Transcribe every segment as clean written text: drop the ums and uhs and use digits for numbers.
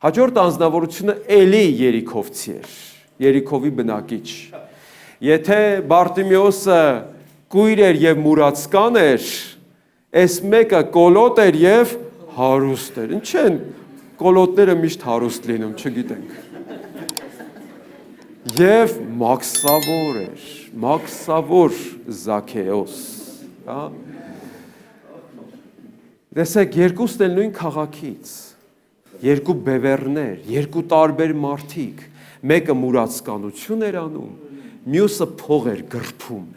Հաջորդ անձնավորությունը էլի Երիքովցի էր, Երիքովի բնակիչ։ Եթե Բարտիմեոսը կույր էր և մուրացկան էր, այս մեկը կոլոտ էր և հարուստ էր։ Ինչ են կոլոտները միշտ հարուստ լինում, չգիտենք։ Եվ մաքսավոր էր, մաքսավոր Զաքեոս։ Տեսեք, երկուսն էլ նույն քաղաքից, երկու բևեռներ, երկու տարբեր մարդիկ, մեկը մուրացկանություն էր անում, մյուսը փող էր գրփում,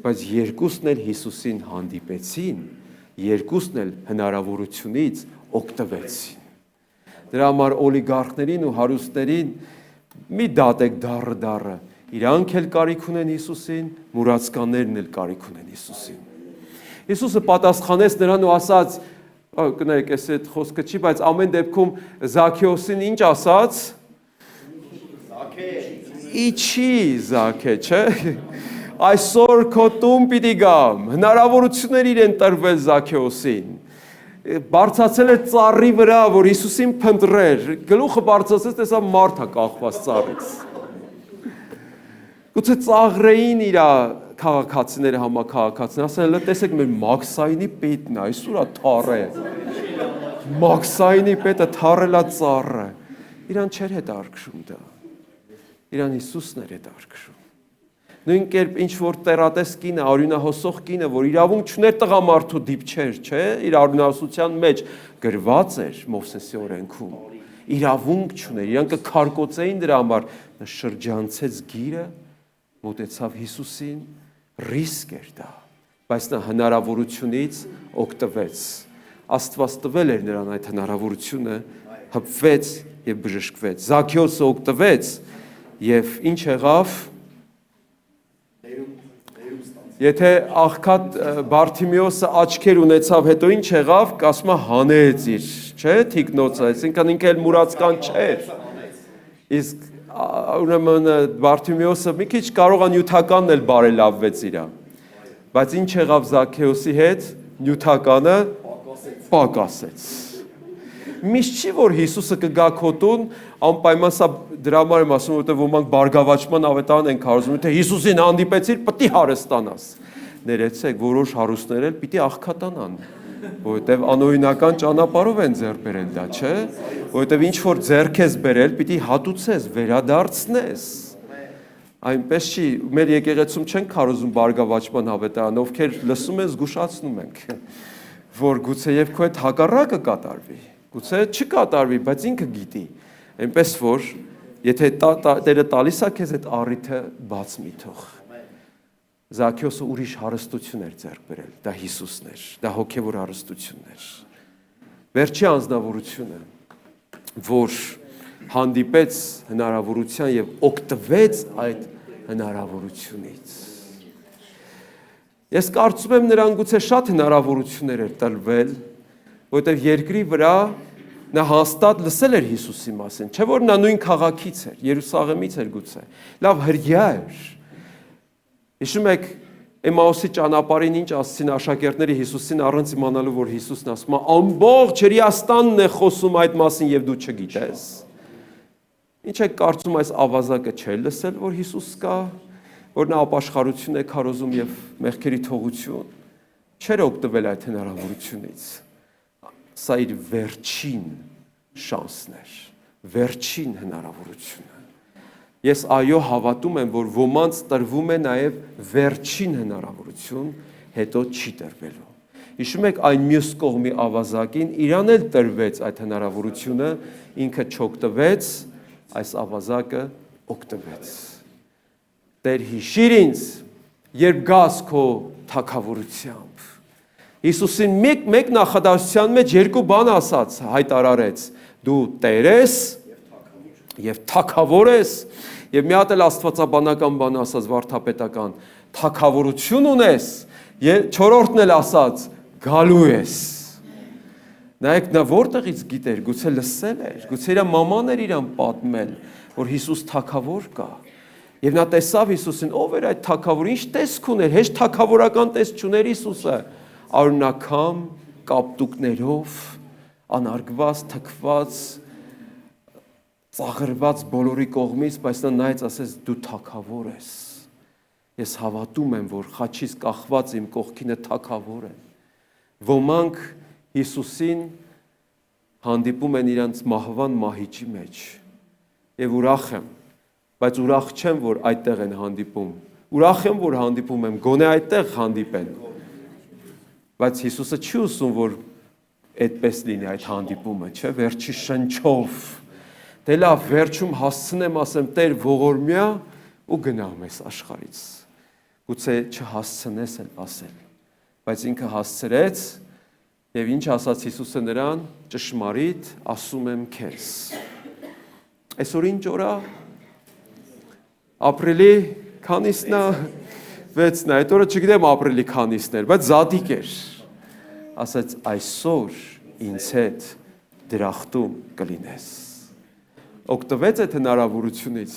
բայց երկուսն էլ Հիսուսին հանդիպեցին, երկուսն էլ հնարավորությունից օգտվեցին։ Դրա համար օլիգարխներին ու հարուստներին մի դատեք դառը, իրանք էլ կարիք ունեն Հիսուսին, մուրացկաններն էլ կարիք ունեն Հիսուսին։ Հիսուսը պատասխանեց նրան ու ասաց, կներեք, այս այդ խոսքը չի, բայց ամեն դեպքում Զաքեոսին ինչ ասաց։ Իչի Զաքե, չէ։ Այսօր քո տուն պիտի գամ, հնարավորություններ իրեն տրվել Զաքեոսին։ Բարձացել էր ծառի վրա, որ Հիսուսին փնտրեր, գլուխը բարձացեց, տեսավ մարդ է կախված ծառից։ Գուցե ծաղրեին իր քաղաքացիները, համաքաղաքացիները, ասել են, տեսեք մեր Մաքսայինի պետն է, այսօր է թառը։ Մաքսայինի պետը թառել է ծառը։ Իրան չէր հետաքրքրում դա։ Իրան Հիսուսն էր հետաքրքրում։ Նույն կերպ ինչ որ տերատես կինը, արյունահոսող կինը, որ իրավունք չուներ տղամարդու դիպչեր, չէ, իր արյունահոսության մեջ գրված էր Մովսեսի օրենքում։ Իրավունք չուներ, իրանք կքարկոծեին դրա համար, նա շրջանցեց գիրը, մոտեցավ Հիսուսին, ռիսկ էր դա, բայց նա հնարավորությունից օգտվեց։ Աստված տվել էր նրան այդ հնարավորությունը, հպվեց եւ բժշկվեց։ Զաքեոսը օգտվեց եւ ինչ եղավ։ Եթե աղքատ Բարտիմեոսը աչքեր ունեցավ, հետո ինչ եղավ, ասում է հանեց իր, չէ, թիկնոցը, այսինքն ինքը էլ մուրացկան չէր։ Իսկ ուրեմն Բարտիմեոսը մի քիչ կարող է նյութականն էլ բարելավվեց իրա։ Բայց ինչ եղավ Զաքեոսի հետ, նյութականը պակասեց։ Միշտ չի, որ Հիսուսը կգա քո տուն, անպայման սա դրա համար եմ ասում, որովհետև ոմանք բարգավաճման ավետարան են կարծում, թե Հիսուսին հանդիպեցիր, պիտի հարստանաս։ Ներեցեք, որոշ հարուստներ էլ պիտի աղքատանան, որովհետև անօրինական ճանապարհով են ձեռք բերել դա, չէ՞, որովհետև ինչ որ ձեռք ես բերել, պիտի հատուցես, վերադարձնես։ Այնպես չի, մեր եկեղեցում չեն քարոզում բարգավաճման ավետարան, ովքեր լսում են, զգուշացնում ենք, որ գուցե եւ քո այդ հակառակը կատարվի։ Գուցե չկատարվի, բայց ինքը գիտի։ Այնպես որ, եթե Տերը տալիս է քեզ այդ առիթը, բաց մի թող։ Զաքեոսը ուրիշ հարստություն էր ձեռք բերել, դա Հիսուսն էր, դա հոգևոր հարստությունն էր։ Վերջի անձնավորությունը, որ հանդիպեց հնարավորության եւ օգտվեց այդ հնարավորությունից։ Ես կարծում եմ նրան գուցե շատ հնարավորություններ էր տրվել, որովհետև երկրի վրա նա հաստատ լսել էր Հիսուսի մասին, չէ՞ որ նա նույն քաղաքից էր, Երուսաղեմից էր գուցե, լավ հրյա էր։ Հիշում եք Էմաուսի ճանապարհին ինչ ասեցին աշակերտները Հիսուսին առանց իմանալու, որ Հիսուսն ասում է ամբողջ հրեաստանն է խոսում այդ մասին եւ դու չգիտես։ Ինչ եք կարծում այս ավազակը չէ լսել, որ Հիսուս կա, որ նա ապաշխարություն է քարոզում եւ մեղքերի թողություն, չէր օգտվել այդ հնարավորությունից։ Սա իր վերջին շանսն էր, վերջին հնարավորությունը։ Ես այո հավատում եմ, որ ոմանց տրվում է նաև վերջին հնարավորություն, հետո չի տրվելու։ Հիշում եք այն մյուս կողմի ավազակին, իրան էլ տրվեց այդ հնարավորությունը, ինքը չօգտվեց, այս ավազակը օգտվեց։ Տեր հիշիր ինձ, երբ գաս քո թագավորությամբ։ Հիսուսին մեկ նախադասության մեջ երկու բան ասաց, հայտարարեց. դու Տեր ես եւ թագավոր ես, եւ մի հատ էլ աստվածաբանական բան ասաց վարդապետական, թագավորություն ունես, եւ չորրորդն էլ ասաց, գալու ես։ Նայեք, նա որտեղից գիտեր, գուցե լսել էր, գուցե իր մաման էր իրան պատմել, որ Հիսուս թագավոր կա։ Եվ նա տեսավ Հիսուսին, ով էր այդ թագավորը, ինչ տեսք ուներ, հեշտ թագավորական տեսք չուներ Հիսուսը, արունակամ, կապտուկներով, անարգված, թքված, ծաղրված բոլորի կողմից, բայց նա նայեց ասեց դու թագավոր ես։ Ես հավատում եմ, որ խաչից կախված իմ կողքինը թագավոր է։ Ոմանք Հիսուսին հանդիպում են իրանց մահվան մահիճի մեջ։ Եվ ուրախ եմ, բայց ուրախ չեմ, որ այդտեղ են հանդիպում։ Ուրախ եմ, որ հանդիպում եմ, գոնե այդտեղ հանդիպեն։ Բայց Հիսուսը չի ուզում, որ այդպես լինի այդ հանդիպումը, չէ՞, վերջի շնչով։ Դե լավ, վերջում հասցնեմ, ասեմ, Տեր ողորմյա ու գնամ այս աշխարհից։ Գուցե չհասցնես էլ ասել, բայց ինքը հասցրեց, եւ ինչ ասաց Հիսուսը նրան, ճշմարիտ ասում եմ քեզ։ Այսօր ինչ օր է։ Ապրիլի քանիսն է, 6-ն է, այդ օրը չգիտեմ ապրիլի քանիսն էր, բայց զատիկ էր։ Ասաց այսօր ինձ հետ դրախտում կլինես։ Օգտվեց այդ հնարավորությունից։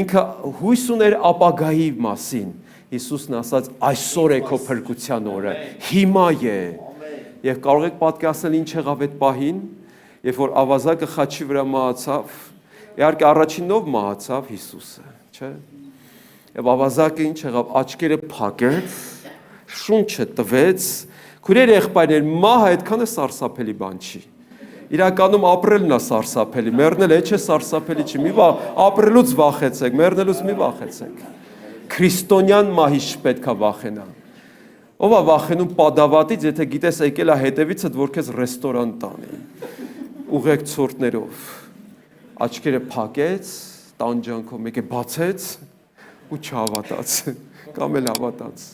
Ինքը հույս ուներ ապագայի մասին։ Հիսուսն ասաց այսօր է քո փրկության օրը, հիմա է։ Եվ կարող եք պատկերացնել ինչ եղավ այդ պահին, երբ որ ավազակը խաչի վրա մահացավ, իհարկե առաջինով մահացավ Հիսուսը, չէ՞։ Եվ ավազակը ինչ եղավ, աչքերը փակեց, շունչը տվեց, քուրեր եղբայրներ, մահը այդքանը սարսափելի բան չի։ Իրականում ապրելն է սարսափելի, մեռնել է չէ սարսափելի չի, մի ապրելուց վախեցեք, մեռնելուց մի վախեցեք։ Քրիստոնյան մահից պետք է վախենալ։ Ով է վախենում պատավատից, եթե գիտես եկել է հետևիցդ, որ քեզ ռեստորան տանի, ուղեկցորդներով, աչքերը փակեց, տանջանքով մեկը բացեց ու չհավատաց, կամ էլ հավատաց։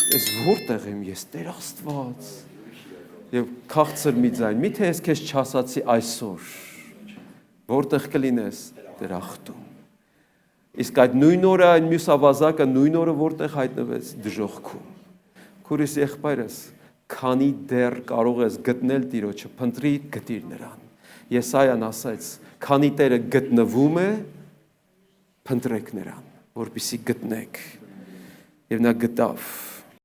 Ես որտեղ եմ ես, Տեր Աստված։ Եվ քաղցր մի ձայն, միթե ես քեզ չասացի այսօր, որտեղ կլինես դրախտում։ Իսկ այդ նույն օրը, այն մյուս ավազակը նույն օրը որտեղ հայտնվեց դժոխքում։ Քուրիս եղբայրս, քանի դեռ կարող ես գտնել Տիրոջը, փնտրի գտիր նրան։ Եսայան ասաց, քանի Տերը գտնվում է, փնտրեք նրան, որպեսզի գտնեք։ Եվ նա գտավ։